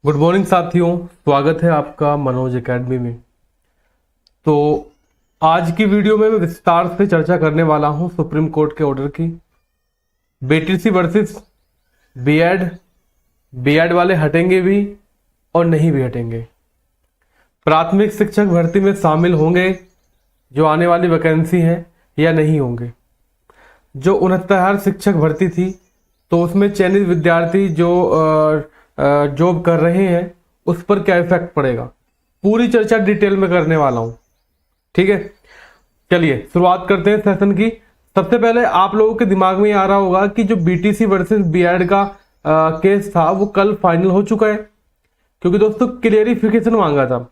Good morning साथियों, स्वागत है आपका मनोज एकेडमी में। तो आज की वीडियो में मैं विस्तार से चर्चा करने वाला हूं सुप्रीम कोर्ट के ऑर्डर की। बीटीसी वर्सेस बीएड, बीएड वाले हटेंगे भी और नहीं भी हटेंगे। प्राथमिक शिक्षक भर्ती में शामिल होंगे जो आने वाली वैकेंसी है या नहीं होंगे। जो 69,000 शिक्षक भर्ती थी तो उसमें चयनित विद्यार्थी जो जॉब कर रहे हैं उस पर क्या इफेक्ट पड़ेगा, पूरी चर्चा डिटेल में करने वाला हूं। ठीक है, चलिए शुरुआत करते हैं सेशन की। सबसे पहले आप लोगों के दिमाग में आ रहा होगा कि जो बीटीसी वर्सेस बीएड का केस था वो कल फाइनल हो चुका है, क्योंकि दोस्तों क्लियरिफिकेशन मांगा था।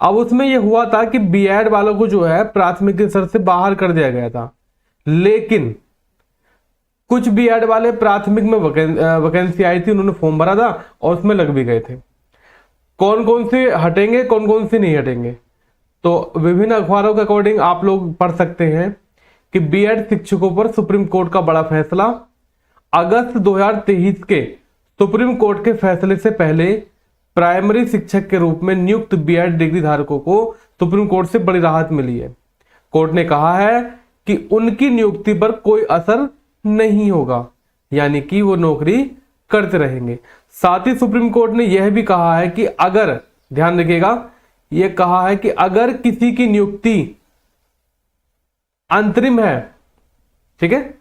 अब उसमें यह हुआ था कि बीएड वालों को जो है प्राथमिक स्तर से बाहर कर दिया गया था, लेकिन कुछ बीएड वाले प्राथमिक में वैकेंसी आई थी, उन्होंने फॉर्म भरा था और उसमें लग भी गए थे। कौन कौन से हटेंगे, कौन कौन से नहीं हटेंगे, तो विभिन्न अखबारों के अकॉर्डिंग आप लोग पढ़ सकते हैं कि बीएड शिक्षकों पर सुप्रीम कोर्ट का बड़ा फैसला। अगस्त 2023 के सुप्रीम कोर्ट के फैसले से पहले प्राइमरी शिक्षक के रूप में नियुक्त बीएड डिग्री धारकों को सुप्रीम कोर्ट से बड़ी राहत मिली है। कोर्ट ने कहा है कि उनकी नियुक्ति पर कोई असर नहीं होगा, यानी कि वो नौकरी करते रहेंगे। साथ ही सुप्रीम कोर्ट ने यह भी कहा है कि अगर, ध्यान रखिएगा, यह कहा है कि अगर किसी की नियुक्ति अंतरिम है, ठीक है,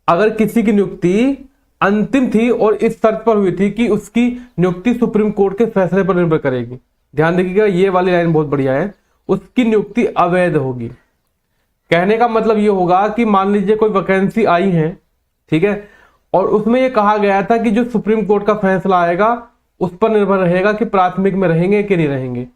अगर किसी की नियुक्ति अंतिम थी और इस शर्त पर हुई थी कि उसकी नियुक्ति सुप्रीम कोर्ट के फैसले पर निर्भर करेगी, ध्यान रखिएगा, ये वाली लाइन बहुत बढ़िया है, उसकी नियुक्ति अवैध होगी। कहने का मतलब ये होगा कि मान लीजिए कोई वैकेंसी आई है, ठीक है, और उसमें ये कहा गया था कि जो सुप्रीम कोर्ट का फैसला आएगा उस पर निर्भर रहेगा कि प्राथमिक में रहेंगे कि नहीं रहेंगे।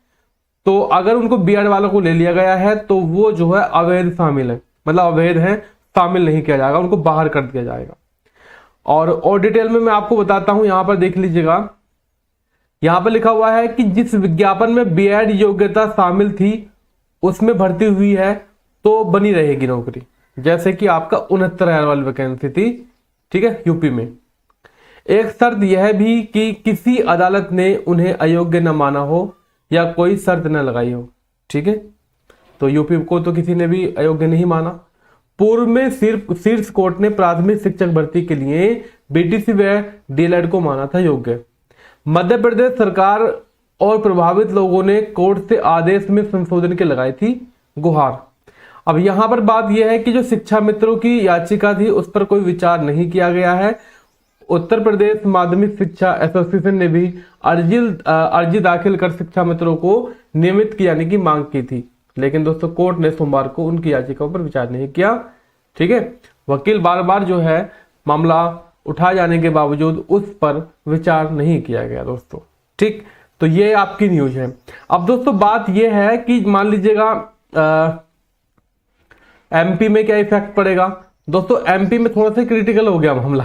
तो अगर उनको बीएड वालों को ले लिया गया है तो वो जो है अवैध शामिल है, मतलब अवैध है, शामिल नहीं किया जाएगा, उनको बाहर कर दिया जाएगा। और डिटेल में मैं आपको बताता हूं, यहां पर देख लीजिएगा, यहां पर लिखा हुआ है कि जिस विज्ञापन में बीएड योग्यता शामिल थी उसमें भर्ती हुई है तो बनी रहेगी नौकरी। जैसे कि आपका 69,000 वाली वैकेंसी थी, ठीक है, यूपी में। एक शर्त यह भी कि किसी अदालत ने उन्हें अयोग्य न माना हो या कोई शर्त न लगाई हो, ठीक है। तो यूपी को तो किसी ने भी अयोग्य नहीं माना। पूर्व में सिर्फ शीर्ष कोर्ट ने प्राथमिक शिक्षक भर्ती के लिए बीटीसी व डीएलएड को माना था योग्य। मध्य प्रदेश सरकार और प्रभावित लोगों ने कोर्ट से आदेश में संशोधन की लगाई थी गुहार। अब यहां पर बात यह है कि जो शिक्षा मित्रों की याचिका थी उस पर कोई विचार नहीं किया गया है। उत्तर प्रदेश माध्यमिक शिक्षा एसोसिएशन ने भी अर्जी दाखिल कर शिक्षा मित्रों को नियमित कियाने की मांग की थी, लेकिन दोस्तों कोर्ट ने सोमवार को उनकी याचिकाओं पर विचार नहीं किया, ठीक है। वकील बार बार जो है मामला उठा जाने के बावजूद उस पर विचार नहीं किया गया दोस्तों, ठीक। तो ये आपकी न्यूज है। अब दोस्तों बात यह है कि मान लीजिएगा एमपी में क्या इफेक्ट पड़ेगा। दोस्तों एमपी में थोड़ा सा क्रिटिकल हो गया मामला,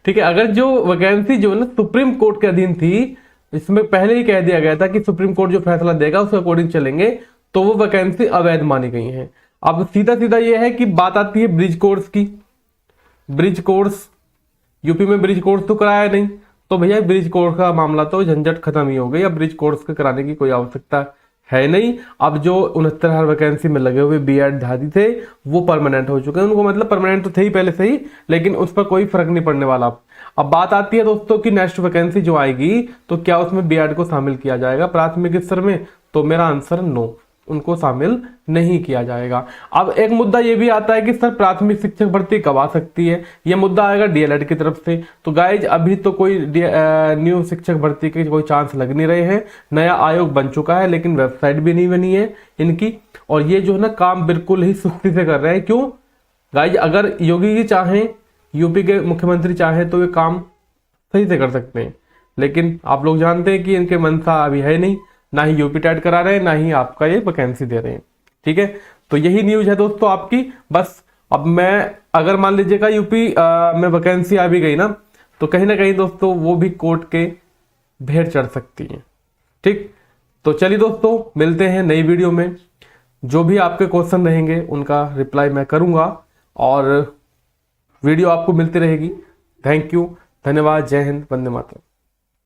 ठीक है। अगर जो वैकेंसी जो है ना सुप्रीम कोर्ट के अधीन थी, इसमें पहले ही कह दिया गया था कि सुप्रीम कोर्ट जो फैसला देगा उसके अकॉर्डिंग चलेंगे, तो वो वैकेंसी अवैध मानी गई है। अब सीधा सीधा ये है कि बात आती है ब्रिज कोर्स की। ब्रिज कोर्स यूपी में ब्रिज कोर्स तो कराया नहीं, तो भैया ब्रिज कोर्स का मामला तो झंझट खत्म ही हो गई। अब ब्रिज कोर्स के कराने की कोई आवश्यकता है नहीं। अब जो 69,000 वैकेंसी में लगे हुए बीएड धारी थे वो परमानेंट हो चुके हैं, उनको मतलब परमानेंट तो थे ही पहले से ही, लेकिन उस पर कोई फर्क नहीं पड़ने वाला। अब बात आती है दोस्तों कि नेक्स्ट वैकेंसी जो आएगी तो क्या उसमें बीएड को शामिल किया जाएगा प्राथमिक स्तर में, तो मेरा आंसर नो, उनको शामिल नहीं किया जाएगा। अब एक मुद्दा ये भी आता है कि सर प्राथमिक शिक्षक भर्ती कब आ सकती है, ये मुद्दा आएगा डीएलएड की तरफ से। तो गाइज अभी तो कोई न्यू शिक्षक भर्ती के कोई चांस लग नहीं रहे हैं। नया आयोग बन चुका है लेकिन वेबसाइट भी नहीं बनी है इनकी, और ये जो है ना काम बिल्कुल ही सुस्ती से कर रहे हैं। क्यों गाइज, अगर योगी जी चाहें, यूपी के मुख्यमंत्री चाहें तो ये काम सही से कर सकते हैं, लेकिन आप लोग जानते हैं कि इनके मनसा अभी है नहीं, ना ही यूपी टेट करा रहे हैं, ना ही आपका ये वैकेंसी दे रहे हैं, ठीक है। तो यही न्यूज है दोस्तों आपकी। बस अब मैं अगर मान लीजिएगा यूपी में वैकेंसी आ भी गई ना, तो कहीं ना कहीं दोस्तों वो भी कोर्ट के भेड़ चढ़ सकती है, ठीक। तो चलिए दोस्तों मिलते हैं नई वीडियो में। जो भी आपके क्वेश्चन रहेंगे उनका रिप्लाई मैं करूंगा और वीडियो आपको मिलती रहेगी। थैंक यू, धन्यवाद, जय हिंद, वंदे मातरम।